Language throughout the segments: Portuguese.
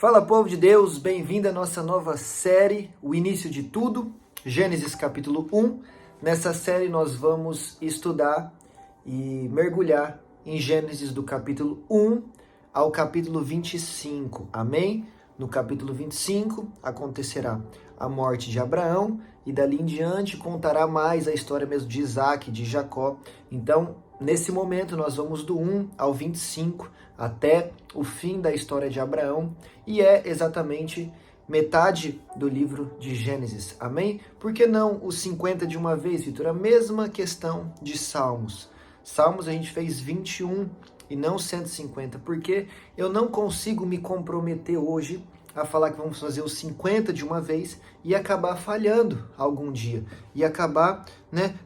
Fala, povo de Deus, bem-vindo à nossa nova série, O Início de Tudo, Gênesis capítulo 1. Nessa série nós vamos estudar e mergulhar em Gênesis do capítulo 1 ao capítulo 25, amém? No capítulo 25 acontecerá a morte de Abraão e dali em diante contará mais a história mesmo de Isaac, de Jacó. Então, nesse momento nós vamos do 1 ao 25 até o fim da história de Abraão e é exatamente metade do livro de Gênesis, amém? Por que não os 50 de uma vez, Vitor? A mesma questão de Salmos. Salmos a gente fez 21 e não 150, porque eu não consigo me comprometer hoje a falar que vamos fazer os 50 de uma vez e acabar falhando algum dia, e acabar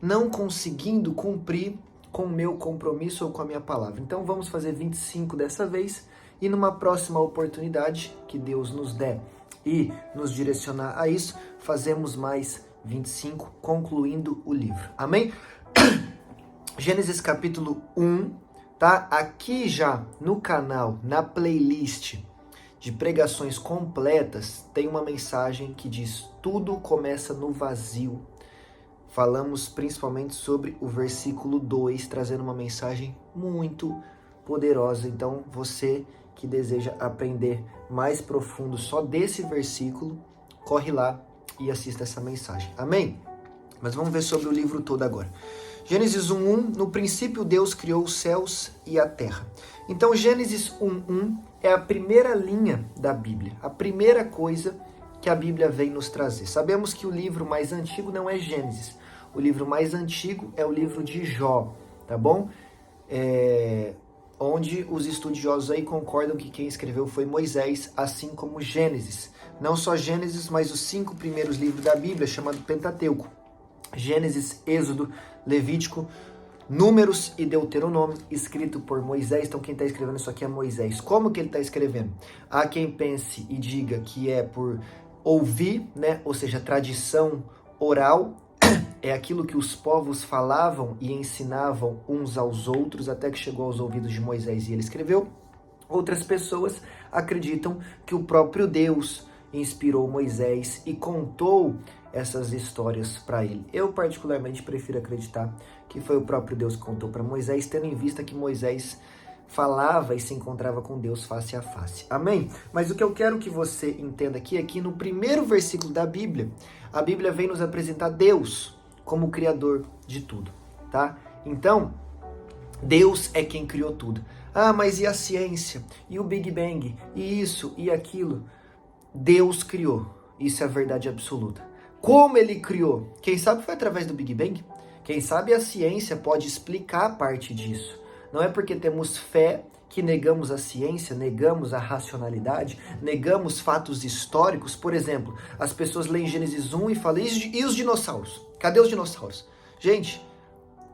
não conseguindo cumprir com o meu compromisso ou com a minha palavra. Então vamos fazer 25 dessa vez, e numa próxima oportunidade que Deus nos der e nos direcionar a isso, fazemos mais 25, concluindo o livro. Amém? Gênesis capítulo 1, tá? Aqui já no canal, na playlist de pregações completas, tem uma mensagem que diz: tudo começa no vazio. Falamos principalmente sobre o versículo 2, trazendo uma mensagem muito poderosa. Então, você que deseja aprender mais profundo só desse versículo, corre lá e assista essa mensagem. Amém? Mas vamos ver sobre o livro todo agora. Gênesis 1:1, no princípio Deus criou os céus e a terra. Então, Gênesis 1:1 é a primeira linha da Bíblia, a primeira coisa que a Bíblia vem nos trazer. Sabemos que o livro mais antigo não é Gênesis, o livro mais antigo é o livro de Jó, tá bom? Onde os estudiosos aí concordam que quem escreveu foi Moisés, assim como Gênesis. Não só Gênesis, mas os 5 primeiros livros da Bíblia, chamado Pentateuco. Gênesis, Êxodo, Levítico, Números e Deuteronômio, escrito por Moisés. Então quem está escrevendo isso aqui é Moisés. Como que ele está escrevendo? Há quem pense e diga que é por ouvir, ou seja, tradição oral, é aquilo que os povos falavam e ensinavam uns aos outros, até que chegou aos ouvidos de Moisés e ele escreveu. Outras pessoas acreditam que o próprio Deus inspirou Moisés e contou essas histórias para ele. Eu particularmente prefiro acreditar que foi o próprio Deus que contou para Moisés, tendo em vista que Moisés falava e se encontrava com Deus face a face. Amém? Mas o que eu quero que você entenda aqui é que no primeiro versículo da Bíblia, a Bíblia vem nos apresentar Deus como o criador de tudo, tá? Então, Deus é quem criou tudo. Ah, mas e a ciência? E o Big Bang? E isso e aquilo? Deus criou. Isso é a verdade absoluta. Como ele criou? Quem sabe foi através do Big Bang? Quem sabe a ciência pode explicar parte disso. Não é porque temos fé que negamos a ciência, negamos a racionalidade, negamos fatos históricos. Por exemplo, as pessoas leem Gênesis 1 e falam: e os dinossauros? Cadê os dinossauros? Gente,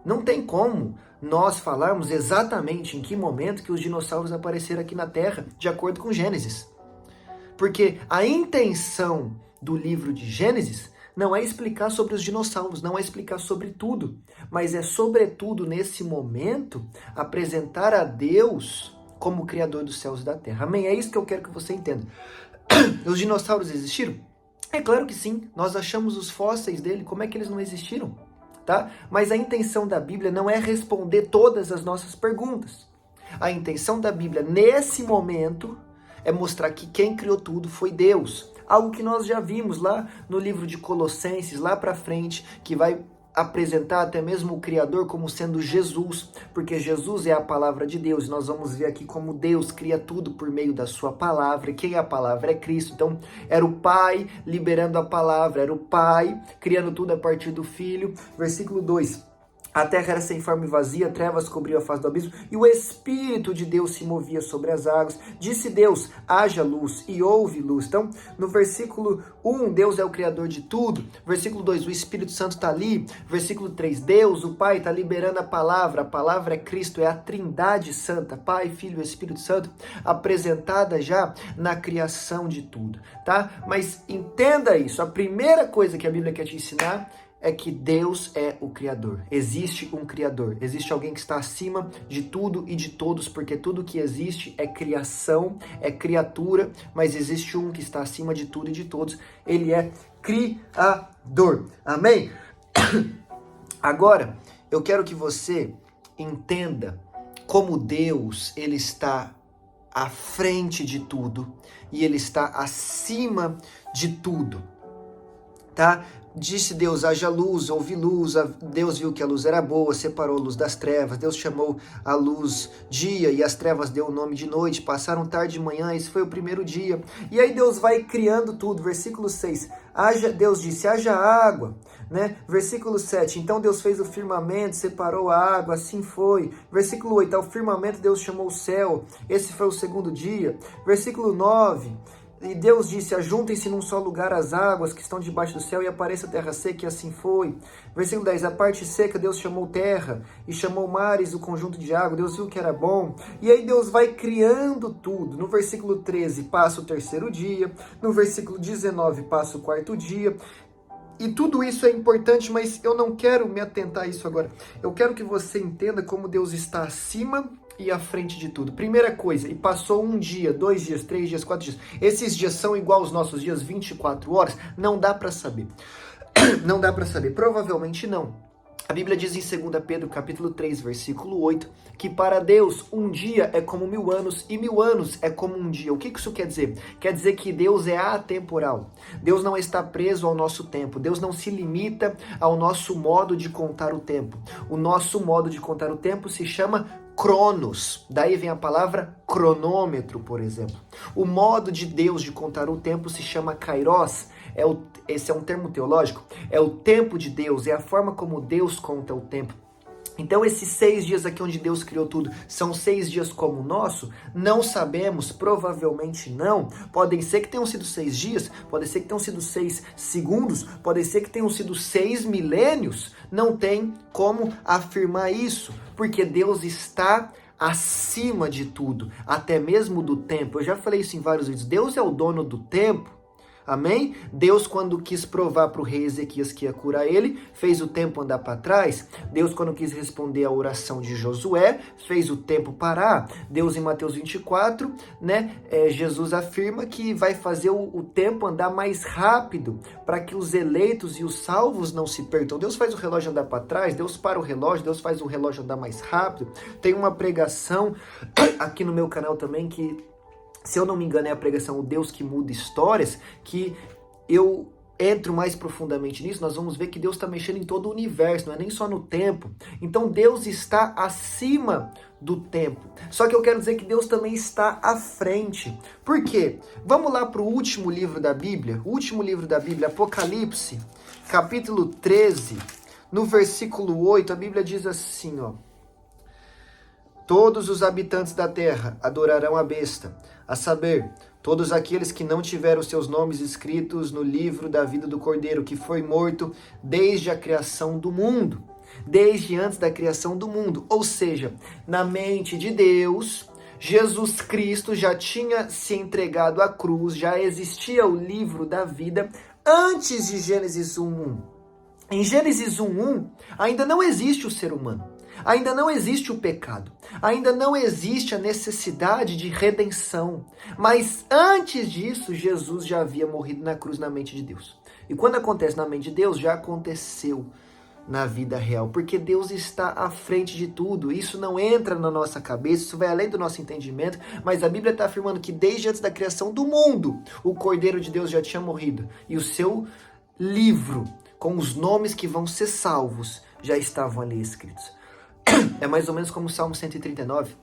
não tem como nós falarmos exatamente em que momento que os dinossauros apareceram aqui na Terra, de acordo com Gênesis. Porque a intenção do livro de Gênesis não é explicar sobre os dinossauros, não é explicar sobre tudo, mas é sobretudo nesse momento apresentar a Deus como Criador dos céus e da terra. Amém? É isso que eu quero que você entenda. Os dinossauros existiram? É claro que sim, nós achamos os fósseis dele, como é que eles não existiram? Tá? Mas a intenção da Bíblia não é responder todas as nossas perguntas. A intenção da Bíblia nesse momento é mostrar que quem criou tudo foi Deus. Algo que nós já vimos lá no livro de Colossenses, lá para frente, que vai apresentar até mesmo o Criador como sendo Jesus, porque Jesus é a palavra de Deus. Nós vamos ver aqui como Deus cria tudo por meio da sua palavra. Quem é a palavra? É Cristo. Então, era o Pai liberando a palavra, era o Pai criando tudo a partir do Filho. Versículo 2. A terra era sem forma e vazia, trevas cobriam a face do abismo, e o Espírito de Deus se movia sobre as águas. Disse Deus: haja luz, e houve luz. Então, no versículo 1, Deus é o Criador de tudo. Versículo 2, o Espírito Santo está ali. Versículo 3, Deus, o Pai, está liberando a palavra é Cristo, é a Trindade Santa, Pai, Filho e Espírito Santo, apresentada já na criação de tudo, tá? Mas entenda isso, a primeira coisa que a Bíblia quer te ensinar é que Deus é o Criador. Existe um Criador. Existe alguém que está acima de tudo e de todos, porque tudo que existe é criação, é criatura, mas existe um que está acima de tudo e de todos. Ele é Criador. Amém? Agora, eu quero que você entenda como Deus, ele está à frente de tudo e ele está acima de tudo, tá? Disse Deus, haja luz, houve luz, Deus viu que a luz era boa, separou a luz das trevas, Deus chamou a luz dia e as trevas deu o nome de noite, passaram tarde e manhã, esse foi o primeiro dia. E aí Deus vai criando tudo, versículo 6, Deus disse, haja água, né? Versículo 7, então Deus fez o firmamento, separou a água, assim foi. Versículo 8, ao firmamento Deus chamou o céu, esse foi o segundo dia. Versículo 9, e Deus disse, ajuntem-se num só lugar as águas que estão debaixo do céu e apareça a terra seca, e assim foi. Versículo 10, a parte seca Deus chamou terra e chamou mares o conjunto de água, Deus viu que era bom. E aí Deus vai criando tudo. No versículo 13 passa o terceiro dia, no versículo 19 passa o quarto dia. E tudo isso é importante, mas eu não quero me atentar a isso agora. Eu quero que você entenda como Deus está acima e à frente de tudo. Primeira coisa, e passou um dia, 2 dias, 3 dias, 4 dias. Esses dias são igual aos nossos dias, 24 horas? Não dá para saber. Não dá para saber. Provavelmente não. A Bíblia diz em 2 Pedro, capítulo 3, versículo 8, que para Deus um dia é como 1000 anos e 1000 anos é como um dia. O que isso quer dizer? Quer dizer que Deus é atemporal. Deus não está preso ao nosso tempo. Deus não se limita ao nosso modo de contar o tempo. O nosso modo de contar o tempo se chama Cronos. Daí vem a palavra cronômetro, por exemplo. O modo de Deus de contar o tempo se chama Kairos. Esse é um termo teológico. É o tempo de Deus, é a forma como Deus conta o tempo. Então esses 6 dias aqui onde Deus criou tudo, são 6 dias como o nosso? Não sabemos, provavelmente não. Podem ser que tenham sido 6 dias, pode ser que tenham sido 6 segundos, pode ser que tenham sido 6 milênios. Não tem como afirmar isso, porque Deus está acima de tudo, até mesmo do tempo. Eu já falei isso em vários vídeos. Deus é o dono do tempo. Amém? Deus, quando quis provar para o rei Ezequias que ia curar ele, fez o tempo andar para trás. Deus, quando quis responder a oração de Josué, fez o tempo parar. Deus, em Mateus 24, Jesus afirma que vai fazer o tempo andar mais rápido, para que os eleitos e os salvos não se percam. Deus faz o relógio andar para trás, Deus para o relógio, Deus faz o relógio andar mais rápido. Tem uma pregação aqui no meu canal também que, se eu não me engano, é a pregação O Deus que Muda Histórias, que eu entro mais profundamente nisso. Nós vamos ver que Deus está mexendo em todo o universo, não é nem só no tempo. Então Deus está acima do tempo. Só que eu quero dizer que Deus também está à frente. Por quê? Vamos lá para o último livro da Bíblia. O último livro da Bíblia, Apocalipse, capítulo 13, no versículo 8, a Bíblia diz assim, ó. Todos os habitantes da terra adorarão a besta, a saber, todos aqueles que não tiveram seus nomes escritos no livro da vida do Cordeiro, que foi morto desde a criação do mundo, desde antes da criação do mundo. Ou seja, na mente de Deus, Jesus Cristo já tinha se entregado à cruz, já existia o livro da vida antes de Gênesis 1:1. Em Gênesis 1:1, ainda não existe o ser humano. Ainda não existe o pecado, ainda não existe a necessidade de redenção. Mas antes disso, Jesus já havia morrido na cruz na mente de Deus. E quando acontece na mente de Deus, já aconteceu na vida real, porque Deus está à frente de tudo. Isso não entra na nossa cabeça, isso vai além do nosso entendimento, mas a Bíblia está afirmando que desde antes da criação do mundo, o Cordeiro de Deus já tinha morrido. E o seu livro, com os nomes que vão ser salvos, já estavam ali escritos. É mais ou menos como o Salmo 139.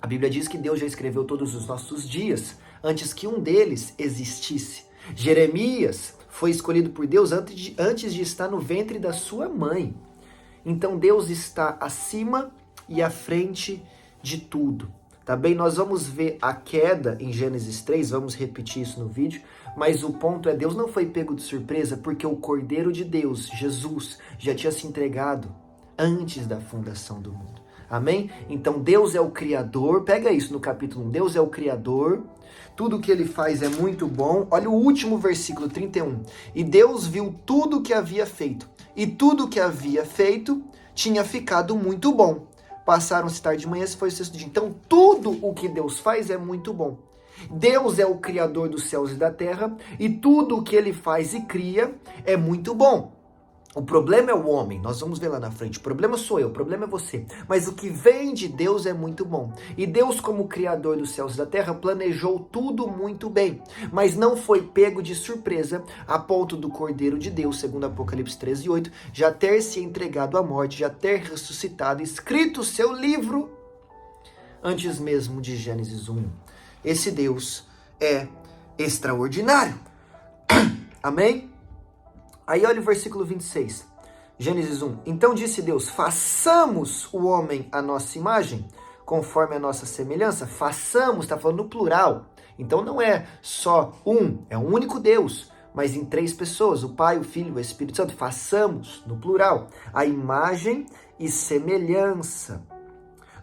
A Bíblia diz que Deus já escreveu todos os nossos dias antes que um deles existisse. Jeremias foi escolhido por Deus antes de estar no ventre da sua mãe. Então Deus está acima e à frente de tudo. Tá bem? Nós vamos ver a queda em Gênesis 3, vamos repetir isso no vídeo, mas o ponto é, Deus não foi pego de surpresa porque o Cordeiro de Deus, Jesus, já tinha se entregado antes da fundação do mundo. Amém? Então Deus é o Criador, pega isso no capítulo 1, Deus é o Criador, tudo que ele faz é muito bom. Olha o último versículo 31. E Deus viu tudo que havia feito, e tudo que havia feito tinha ficado muito bom. Passaram-se tarde de manhã, esse foi o sexto dia. Então tudo o que Deus faz é muito bom. Deus é o Criador dos céus e da terra, e tudo o que ele faz e cria é muito bom. O problema é o homem, nós vamos ver lá na frente. O problema sou eu, o problema é você. Mas o que vem de Deus é muito bom. E Deus, como Criador dos céus e da terra, planejou tudo muito bem. Mas não foi pego de surpresa a ponto do Cordeiro de Deus, segundo Apocalipse 13:8, já ter se entregado à morte, já ter ressuscitado, escrito o seu livro antes mesmo de Gênesis 1. Esse Deus é extraordinário. Amém? Aí olha o versículo 26, Gênesis 1. Então disse Deus, façamos o homem à nossa imagem, conforme a nossa semelhança. Façamos, está falando no plural. Então não é só um, é um único Deus, mas em 3 pessoas, o Pai, o Filho e o Espírito Santo. Façamos, no plural, a imagem e semelhança.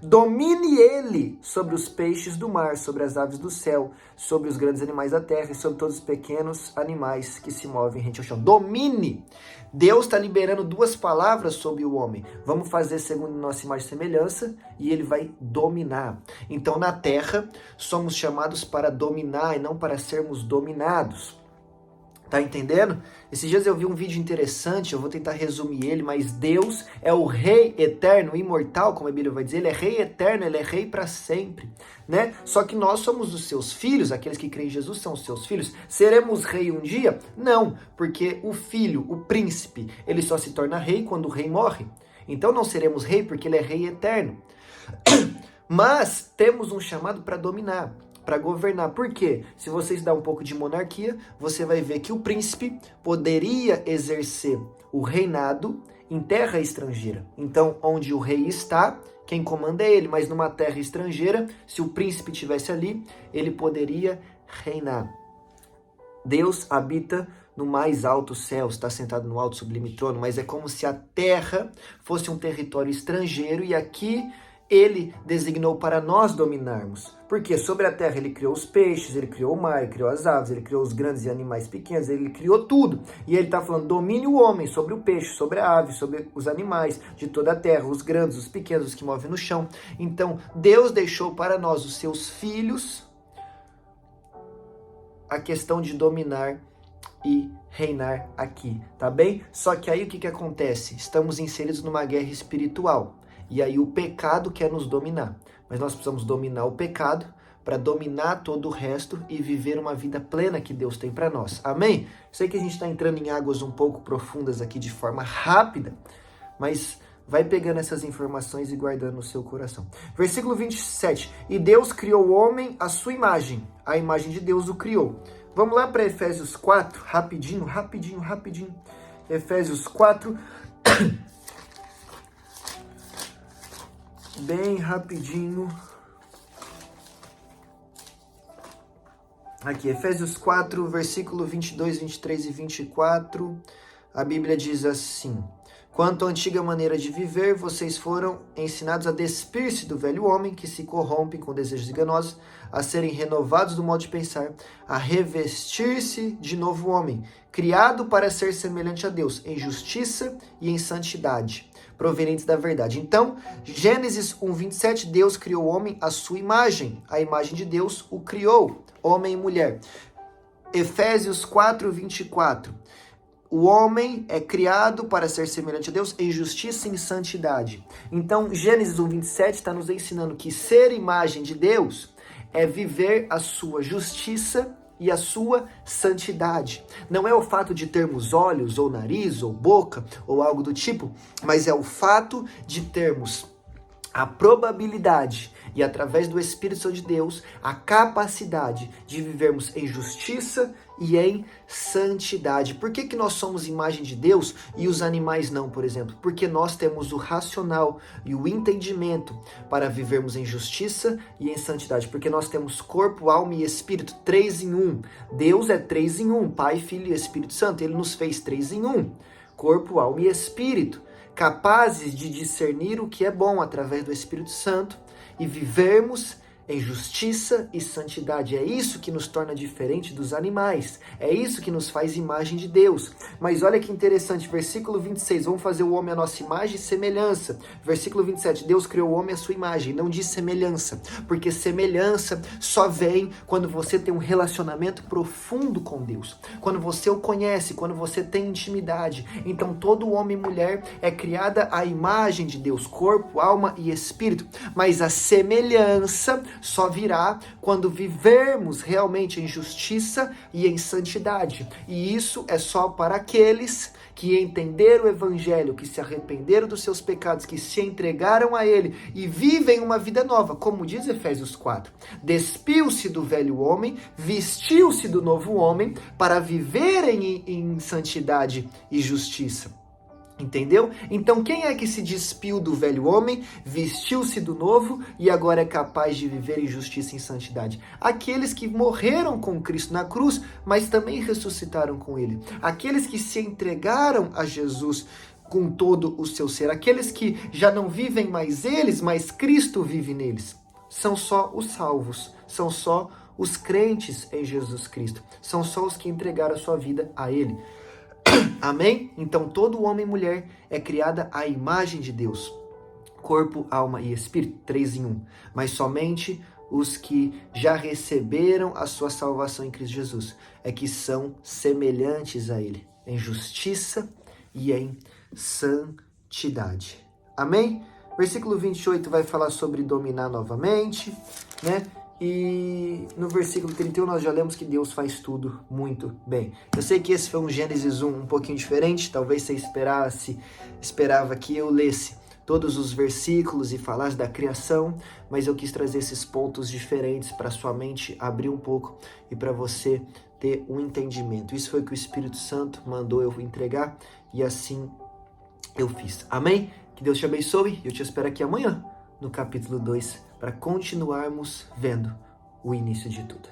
Domine ele sobre os peixes do mar, sobre as aves do céu, sobre os grandes animais da terra e sobre todos os pequenos animais que se movem rente ao chão. Domine! Deus está liberando 2 palavras sobre o homem. Vamos fazer segundo nossa imagem e semelhança e ele vai dominar. Então na terra somos chamados para dominar e não para sermos dominados. Tá entendendo? Esses dias eu vi um vídeo interessante, eu vou tentar resumir ele, mas Deus é o Rei eterno, imortal, como a Bíblia vai dizer, ele é Rei eterno, ele é Rei para sempre, né? Só que nós somos os seus filhos, aqueles que creem em Jesus são os seus filhos. Seremos rei um dia? Não, porque o filho, o príncipe, ele só se torna rei quando o rei morre. Então não seremos rei porque ele é Rei eterno. Mas temos um chamado para dominar, para governar. Por quê? Se você estudar um pouco de monarquia, você vai ver que o príncipe poderia exercer o reinado em terra estrangeira. Então, onde o rei está, quem comanda é ele, mas numa terra estrangeira, se o príncipe estivesse ali, ele poderia reinar. Deus habita no mais alto céu, está sentado no alto sublime trono, mas é como se a terra fosse um território estrangeiro e aqui ele designou para nós dominarmos. Porque sobre a terra ele criou os peixes, ele criou o mar, ele criou as aves, ele criou os grandes e animais pequenos, ele criou tudo. E ele está falando, domine o homem sobre o peixe, sobre a ave, sobre os animais de toda a terra, os grandes, os pequenos, os que movem no chão. Então, Deus deixou para nós, os seus filhos, a questão de dominar e reinar aqui, tá bem? Só que aí o que acontece? Estamos inseridos numa guerra espiritual. E aí o pecado quer nos dominar. Mas nós precisamos dominar o pecado para dominar todo o resto e viver uma vida plena que Deus tem para nós. Amém? Sei que a gente está entrando em águas um pouco profundas aqui de forma rápida, mas vai pegando essas informações e guardando no seu coração. Versículo 27. E Deus criou o homem à sua imagem. A imagem de Deus o criou. Vamos lá para Efésios 4, rapidinho. Efésios 4... bem rapidinho. Aqui, Efésios 4, versículo 22, 23 e 24. A Bíblia diz assim: quanto à antiga maneira de viver, vocês foram ensinados a despir-se do velho homem que se corrompe com desejos enganosos, a serem renovados do modo de pensar, a revestir-se de novo homem, criado para ser semelhante a Deus, em justiça e em santidade, provenientes da verdade. Então, Gênesis 1:27, Deus criou o homem à sua imagem. A imagem de Deus o criou, homem e mulher. Efésios 4:24. O homem é criado para ser semelhante a Deus em justiça e em santidade. Então, Gênesis 1:27 está nos ensinando que ser imagem de Deus é viver a sua justiça e a sua santidade. Não é o fato de termos olhos, ou nariz, ou boca, ou algo do tipo, mas é o fato de termos a probabilidade e, através do Espírito Santo de Deus, a capacidade de vivermos em justiça e em santidade. Por que nós somos imagem de Deus e os animais não, por exemplo? Porque nós temos o racional e o entendimento para vivermos em justiça e em santidade. Porque nós temos corpo, alma e espírito, 3 em 1. Deus é 3 em 1, Pai, Filho e Espírito Santo. Ele nos fez 3 em 1. Corpo, alma e espírito. capazes de discernir o que é bom através do Espírito Santo e vivermos em justiça e santidade. É isso que nos torna diferente dos animais. É isso que nos faz imagem de Deus. Mas olha que interessante, versículo 26, vamos fazer o homem a nossa imagem e semelhança. Versículo 27, Deus criou o homem à sua imagem, não diz semelhança, porque semelhança só vem quando você tem um relacionamento profundo com Deus, quando você o conhece, quando você tem intimidade. Então todo homem e mulher é criada à imagem de Deus, corpo, alma e espírito, mas a semelhança só virá quando vivermos realmente em justiça e em santidade. E isso é só para aqueles que entenderam o Evangelho, que se arrependeram dos seus pecados, que se entregaram a Ele e vivem uma vida nova. Como diz Efésios 4, despiu-se do velho homem, vestiu-se do novo homem para viverem em santidade e justiça. Entendeu? Então quem é que se despiu do velho homem, vestiu-se do novo e agora é capaz de viver em justiça e em santidade? Aqueles que morreram com Cristo na cruz, mas também ressuscitaram com Ele. Aqueles que se entregaram a Jesus com todo o seu ser. Aqueles que já não vivem mais eles, mas Cristo vive neles. São só os salvos, são só os crentes em Jesus Cristo. São só os que entregaram a sua vida a Ele. Amém? Então todo homem e mulher é criada à imagem de Deus. Corpo, alma e espírito, 3 em 1. Mas somente os que já receberam a sua salvação em Cristo Jesus é que são semelhantes a Ele, em justiça e em santidade. Amém? Versículo 28 vai falar sobre dominar novamente, né? E no versículo 31 nós já lemos que Deus faz tudo muito bem. Eu sei que esse foi um Gênesis 1 um pouquinho diferente, talvez você esperava que eu lesse todos os versículos e falasse da criação, mas eu quis trazer esses pontos diferentes para sua mente abrir um pouco e para você ter um entendimento. Isso foi o que o Espírito Santo mandou eu entregar e assim eu fiz. Amém? Que Deus te abençoe e eu te espero aqui amanhã no capítulo 2 para continuarmos vendo o início de tudo.